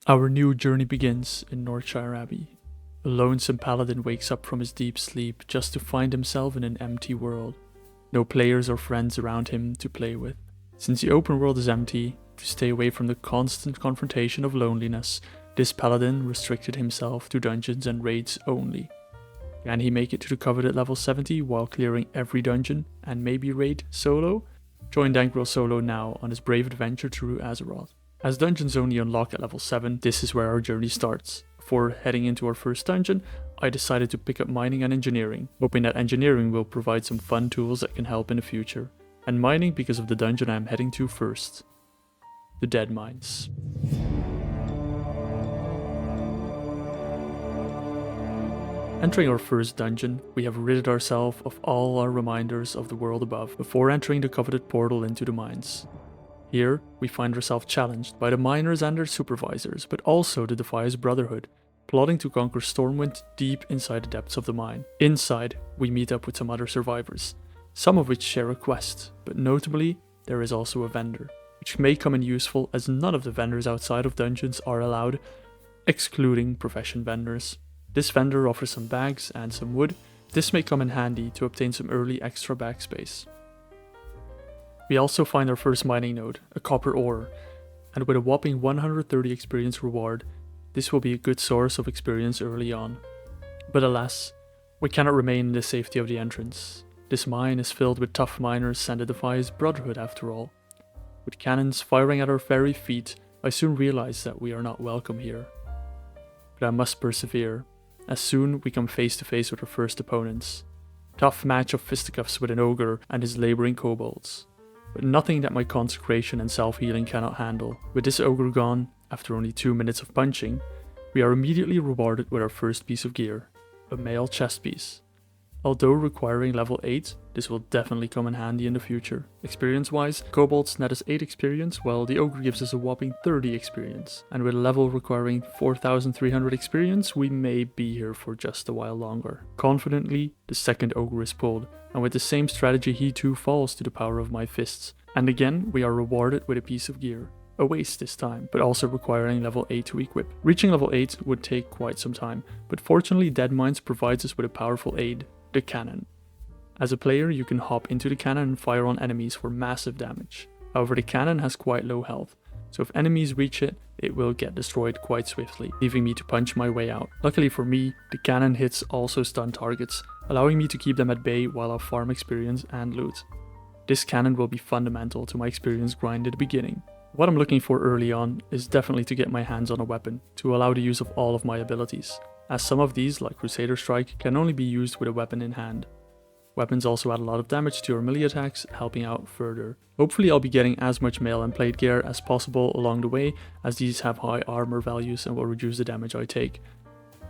Our new journey begins in Northshire Abbey. A lonesome paladin wakes up from his deep sleep just to find himself in an empty world. No players or friends around him to play with. Since the open world is empty, to stay away from the constant confrontation of loneliness, this paladin restricted himself to dungeons and raids only. Can he make it to the coveted level 70 while clearing every dungeon and maybe raid solo? Join Dankril solo now on his brave adventure through Azeroth. As dungeons only unlock at level 7, this is where our journey starts. Before heading into our first dungeon, I decided to pick up mining and engineering, hoping that engineering will provide some fun tools that can help in the future. And mining because of the dungeon I am heading to first. The Deadmines. Entering our first dungeon, we have ridded ourselves of all our reminders of the world above before entering the coveted portal into the mines. Here, we find ourselves challenged by the miners and their supervisors, but also the Defias Brotherhood, plotting to conquer Stormwind deep inside the depths of the mine. Inside, we meet up with some other survivors, some of which share a quest, but notably, there is also a vendor, which may come in useful as none of the vendors outside of dungeons are allowed, excluding profession vendors. This vendor offers some bags and some wood. This may come in handy to obtain some early extra backspace. We also find our first mining node, a copper ore, and with a whopping 130 experience reward, this will be a good source of experience early on. But alas, we cannot remain in the safety of the entrance. This mine is filled with tough miners and the Defias Brotherhood after all. With cannons firing at our very feet, I soon realize that we are not welcome here. But I must persevere, as soon we come face to face with our first opponents. Tough match of fisticuffs with an ogre and his labouring kobolds. But nothing that my consecration and self-healing cannot handle. With this ogre gone, after only 2 minutes of punching, we are immediately rewarded with our first piece of gear, a mail chest piece. Although requiring level 8, this will definitely come in handy in the future. Experience-wise, kobolds net us 8 experience, while the ogre gives us a whopping 30 experience. And with a level requiring 4,300 experience, we may be here for just a while longer. Confidently, the second ogre is pulled, and with the same strategy he too falls to the power of my fists. And again, we are rewarded with a piece of gear. A waste this time, but also requiring level 8 to equip. Reaching level 8 would take quite some time, but fortunately Deadmines provides us with a powerful aid, the cannon. As a player, you can hop into the cannon and fire on enemies for massive damage. However, the cannon has quite low health, so if enemies reach it, it will get destroyed quite swiftly, leaving me to punch my way out. Luckily for me, the cannon hits also stun targets, allowing me to keep them at bay while I farm experience and loot. This cannon will be fundamental to my experience grind at the beginning. What I'm looking for early on is definitely to get my hands on a weapon, to allow the use of all of my abilities, as some of these, like Crusader Strike, can only be used with a weapon in hand. Weapons also add a lot of damage to your melee attacks, helping out further. Hopefully I'll be getting as much mail and plate gear as possible along the way, as these have high armor values and will reduce the damage I take.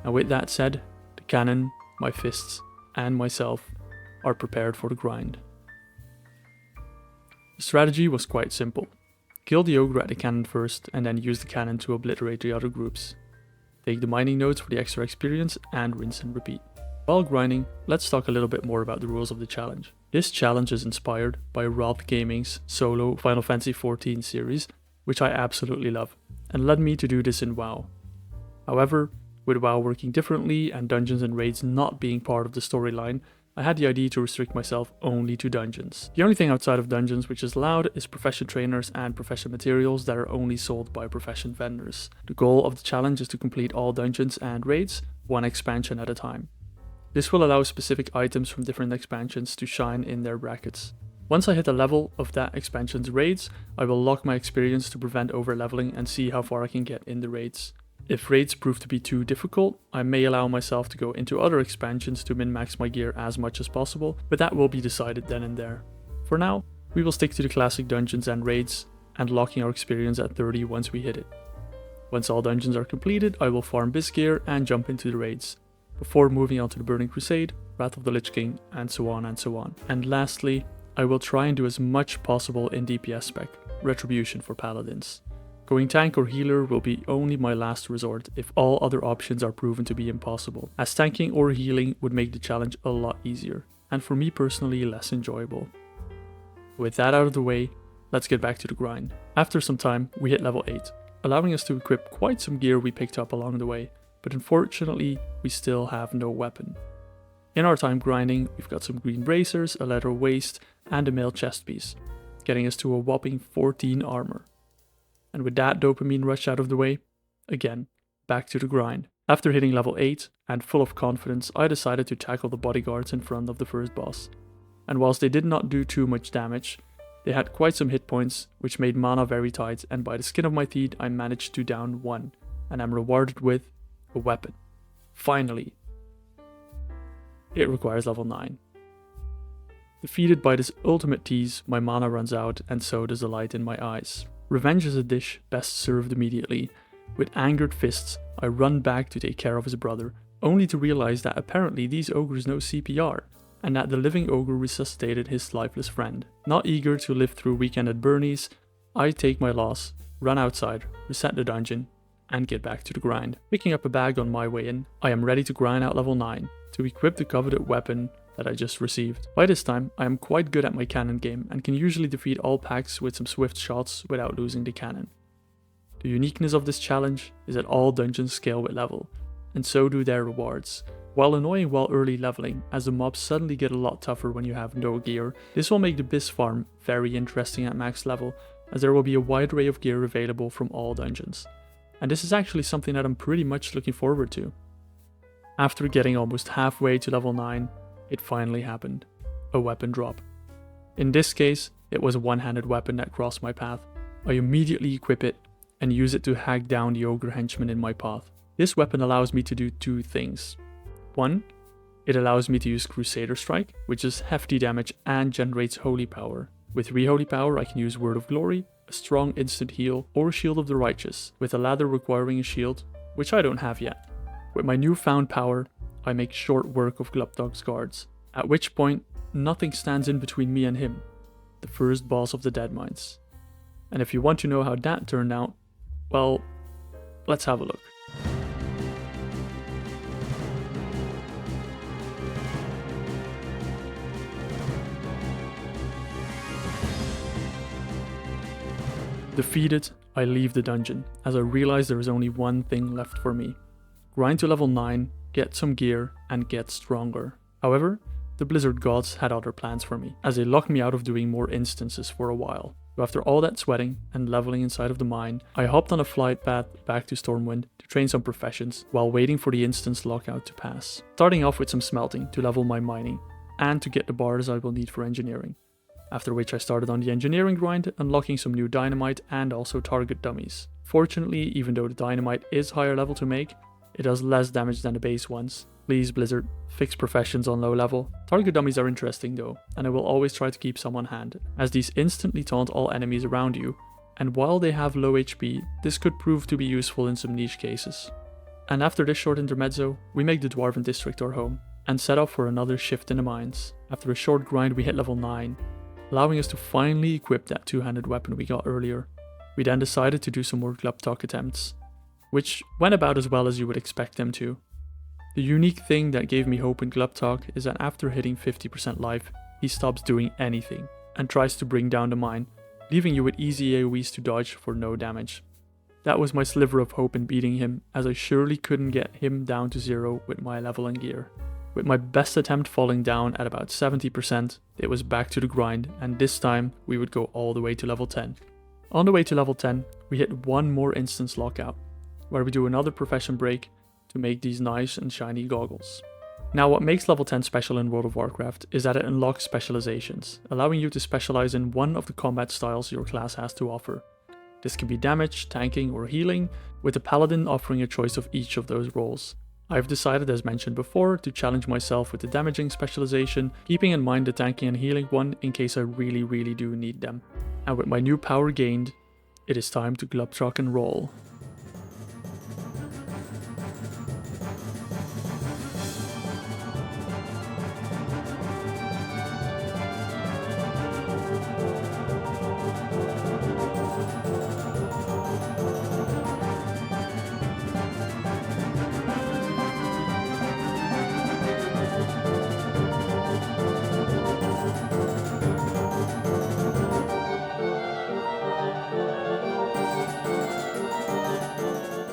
And with that said, the cannon, my fists, and myself are prepared for the grind. The strategy was quite simple. Kill the ogre at the cannon first, and then use the cannon to obliterate the other groups. Take the mining nodes for the extra experience, and rinse and repeat. While grinding, let's talk a little bit more about the rules of the challenge. This challenge is inspired by Roth Gaming's solo Final Fantasy XIV series, which I absolutely love, and led me to do this in WoW. However, with WoW working differently and dungeons and raids not being part of the storyline, I had the idea to restrict myself only to dungeons. The only thing outside of dungeons which is allowed is profession trainers and profession materials that are only sold by profession vendors. The goal of the challenge is to complete all dungeons and raids, one expansion at a time. This will allow specific items from different expansions to shine in their brackets. Once I hit the level of that expansion's raids, I will lock my experience to prevent overleveling and see how far I can get in the raids. If raids prove to be too difficult, I may allow myself to go into other expansions to min-max my gear as much as possible, but that will be decided then and there. For now, we will stick to the classic dungeons and raids, and locking our experience at 30 once we hit it. Once all dungeons are completed, I will farm bis gear and jump into the raids, before moving on to the Burning Crusade, Wrath of the Lich King, and so on and so on. And lastly, I will try and do as much possible in DPS spec, Retribution for Paladins. Going tank or healer will be only my last resort if all other options are proven to be impossible, as tanking or healing would make the challenge a lot easier, and for me personally less enjoyable. With that out of the way, let's get back to the grind. After some time, we hit level 8, allowing us to equip quite some gear we picked up along the way, but unfortunately we still have no weapon. In our time grinding, we've got some green bracers, a leather waist, and a mail chest piece, getting us to a whopping 14 armor. And with that dopamine rush out of the way, again, back to the grind. After hitting level 8, and full of confidence, I decided to tackle the bodyguards in front of the first boss. And whilst they did not do too much damage, they had quite some hit points, which made mana very tight, and by the skin of my teeth I managed to down one, and I'm rewarded with a weapon. Finally. It requires level 9. Defeated by this ultimate tease, my mana runs out, and so does the light in my eyes. Revenge is a dish best served immediately. With angered fists, I run back to take care of his brother, only to realize that apparently these ogres know CPR, and that the living ogre resuscitated his lifeless friend. Not eager to live through weekend at Bernie's, I take my loss, run outside, reset the dungeon, and get back to the grind. Picking up a bag on my way in, I am ready to grind out level 9, to equip the coveted weapon that I just received. By this time, I am quite good at my cannon game, and can usually defeat all packs with some swift shots without losing the cannon. The uniqueness of this challenge is that all dungeons scale with level, and so do their rewards. While annoying while early leveling, as the mobs suddenly get a lot tougher when you have no gear, this will make the Biz farm very interesting at max level, as there will be a wide array of gear available from all dungeons. And this is actually something that I'm pretty much looking forward to. After getting almost halfway to level 9, it finally happened. A weapon drop. In this case, it was a one-handed weapon that crossed my path. I immediately equip it and use it to hack down the ogre henchmen in my path. This weapon allows me to do two things. One, it allows me to use Crusader Strike, which is hefty damage and generates holy power. With 3 holy power I can use Word of Glory, a strong instant heal, or Shield of the Righteous, with a ladder requiring a shield, which I don't have yet. With my newfound power, I make short work of Glupdog's guards, at which point nothing stands in between me and him, the first boss of the Deadmines. And if you want to know how that turned out, well, let's have a look. Defeated, I leave the dungeon, as I realize there is only one thing left for me. Grind to level 9, get some gear, and get stronger. However, the Blizzard gods had other plans for me, as they locked me out of doing more instances for a while. So after all that sweating and leveling inside of the mine, I hopped on a flight path back to Stormwind to train some professions while waiting for the instance lockout to pass. Starting off with some smelting to level my mining, and to get the bars I will need for engineering. After which I started on the engineering grind, unlocking some new dynamite and also target dummies. Fortunately, even though the dynamite is higher level to make, it does less damage than the base ones. Please Blizzard, fix professions on low level. Target dummies are interesting though, and I will always try to keep some on hand, as these instantly taunt all enemies around you, and while they have low HP, this could prove to be useful in some niche cases. And after this short intermezzo, we make the Dwarven district our home, and set off for another shift in the mines. After a short grind we hit level 9, allowing us to finally equip that two-handed weapon we got earlier. We then decided to do some more Glupdog attempts, which went about as well as you would expect them to. The unique thing that gave me hope in Glupdog is that after hitting 50% life, he stops doing anything, and tries to bring down the mine, leaving you with easy AoEs to dodge for no damage. That was my sliver of hope in beating him, as I surely couldn't get him down to 0 with my level and gear. With my best attempt falling down at about 70%, it was back to the grind, and this time we would go all the way to level 10. On the way to level 10, we hit one more instance lockout, where we do another profession break to make these nice and shiny goggles. Now what makes level 10 special in World of Warcraft is that it unlocks specializations, allowing you to specialize in one of the combat styles your class has to offer. This can be damage, tanking, or healing, with the paladin offering a choice of each of those roles. I've decided, as mentioned before, to challenge myself with the damaging specialization, keeping in mind the tanking and healing one in case I really do need them. And with my new power gained, it is time to Glupdog and roll.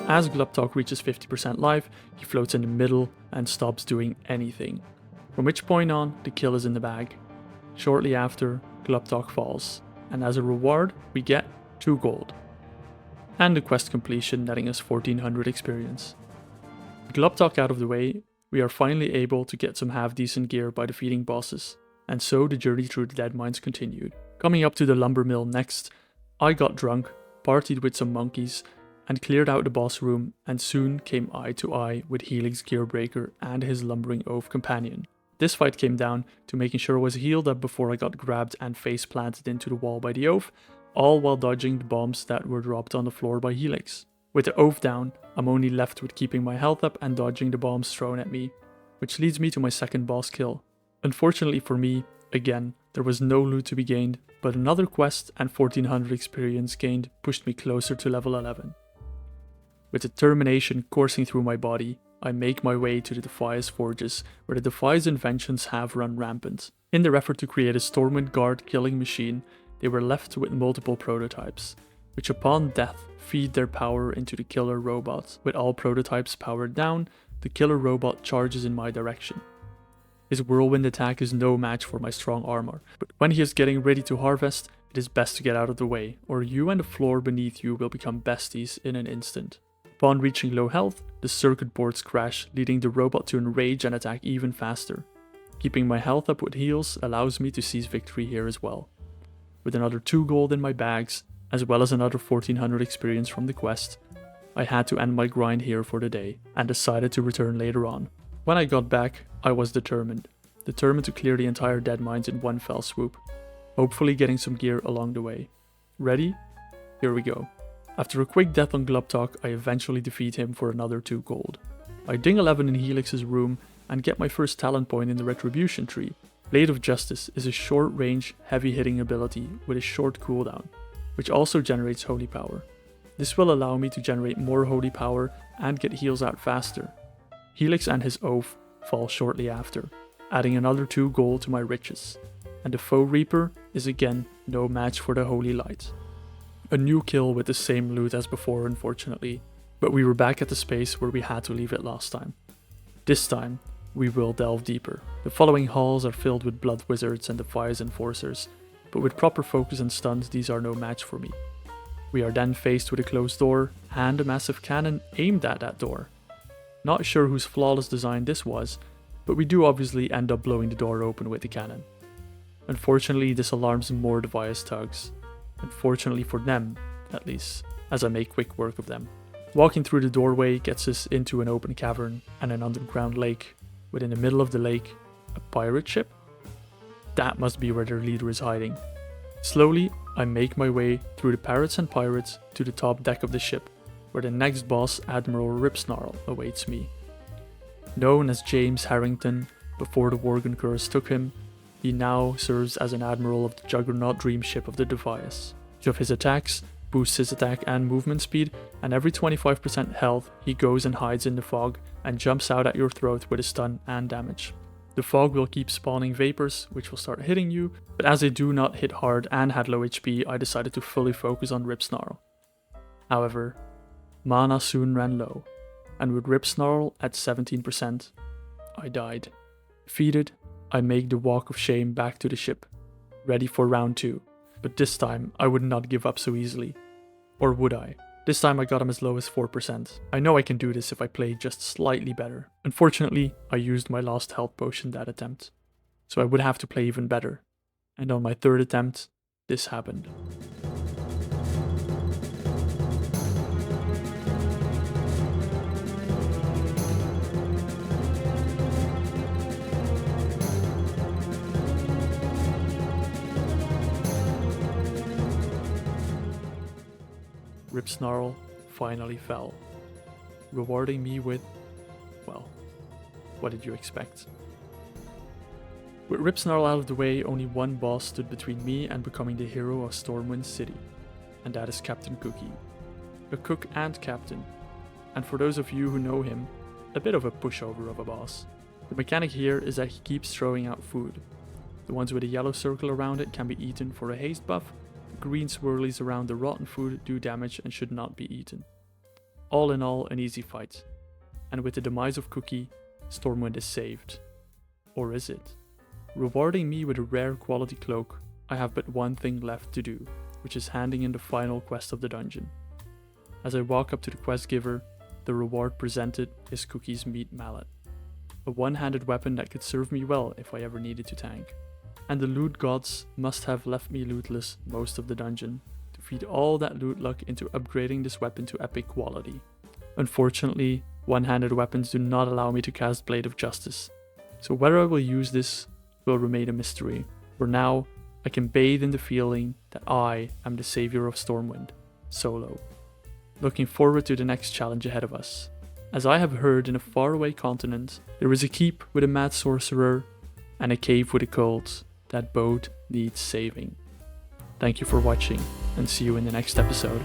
As Gluptok reaches 50% life, he floats in the middle and stops doing anything. From which point on, the kill is in the bag. Shortly after, Gluptok falls, and as a reward, we get 2 gold. And the quest completion netting us 1400 experience. With Gluptok out of the way, we are finally able to get some half decent gear by defeating bosses, and so the journey through the Deadmines continued. Coming up to the lumber mill next, I got drunk, partied with some monkeys, and cleared out the boss room, and soon came eye to eye with Helix Gearbreaker and his lumbering oaf companion. This fight came down to making sure I was healed up before I got grabbed and face planted into the wall by the oaf, all while dodging the bombs that were dropped on the floor by Helix. With the oaf down, I'm only left with keeping my health up and dodging the bombs thrown at me, which leads me to my second boss kill. Unfortunately for me, again, there was no loot to be gained, but another quest and 1400 experience gained pushed me closer to level 11. With determination coursing through my body, I make my way to the Defias forges, where the Defias inventions have run rampant. In their effort to create a Stormwind Guard killing machine, they were left with multiple prototypes, which upon death feed their power into the killer robot. With all prototypes powered down, the killer robot charges in my direction. His whirlwind attack is no match for my strong armor, but when he is getting ready to harvest, it is best to get out of the way, or you and the floor beneath you will become besties in an instant. Upon reaching low health, the circuit boards crash, leading the robot to enrage and attack even faster. Keeping my health up with heals allows me to seize victory here as well. With another 2 gold in my bags, as well as another 1400 experience from the quest, I had to end my grind here for the day, and decided to return later on. When I got back, I was determined to clear the entire Deadmines in one fell swoop, hopefully getting some gear along the way. Ready? Here we go. After a quick death on Gluptok, I eventually defeat him for another 2 gold. I ding 11 in Helix's room and get my first talent point in the Retribution tree. Blade of Justice is a short-range, heavy-hitting ability with a short cooldown, which also generates holy power. This will allow me to generate more holy power and get heals out faster. Helix and his oaf fall shortly after, adding another 2 gold to my riches, and the Foe Reaper is again no match for the Holy Light. A new kill with the same loot as before, unfortunately, but we were back at the space where we had to leave it last time. This time, we will delve deeper. The following halls are filled with blood wizards and Defias enforcers, but with proper focus and stuns, these are no match for me. We are then faced with a closed door and a massive cannon aimed at that door. Not sure whose flawless design this was, but we do obviously end up blowing the door open with the cannon. Unfortunately, this alarms more Defias tugs. Unfortunately for them, at least, as I make quick work of them. Walking through the doorway gets us into an open cavern and an underground lake, with in the middle of the lake, a pirate ship? That must be where their leader is hiding. Slowly, I make my way through the parrots and pirates to the top deck of the ship, where the next boss, Admiral Ripsnarl, awaits me. Known as James Harrington, before the Worgen curse took him, he now serves as an admiral of the Juggernaut dream ship of the Defias. Each of his attacks boosts his attack and movement speed, and every 25% health he goes and hides in the fog and jumps out at your throat with a stun and damage. The fog will keep spawning vapors, which will start hitting you, but as they do not hit hard and had low HP, I decided to fully focus on Ripsnarl. However, mana soon ran low, and with Ripsnarl at 17%, I died. Defeated, I make the walk of shame back to the ship, ready for round 2, but this time I would not give up so easily. Or would I? This time I got him as low as 4%. I know I can do this if I play just slightly better. Unfortunately, I used my last health potion that attempt, so I would have to play even better. And on my 3rd attempt, this happened. Ripsnarl finally fell, rewarding me with, well, what did you expect? With Ripsnarl out of the way, only one boss stood between me and becoming the hero of Stormwind City, and that is Captain Cookie. A cook and captain, and for those of you who know him, a bit of a pushover of a boss. The mechanic here is that he keeps throwing out food. The ones with a yellow circle around it can be eaten for a haste buff. Green swirlies around the rotten food do damage and should not be eaten. All in all, an easy fight. And with the demise of Cookie, Stormwind is saved. Or is it? Rewarding me with a rare quality cloak, I have but one thing left to do, which is handing in the final quest of the dungeon. As I walk up to the quest giver, the reward presented is Cookie's meat mallet. A one-handed weapon that could serve me well if I ever needed to tank. And the loot gods must have left me lootless most of the dungeon, to feed all that loot luck into upgrading this weapon to epic quality. Unfortunately, one-handed weapons do not allow me to cast Blade of Justice, so whether I will use this will remain a mystery. For now, I can bathe in the feeling that I am the savior of Stormwind, solo. Looking forward to the next challenge ahead of us. As I have heard in a faraway continent, there is a keep with a mad sorcerer and a cave with a cult that both needs saving. Thank you for watching, and see you in the next episode.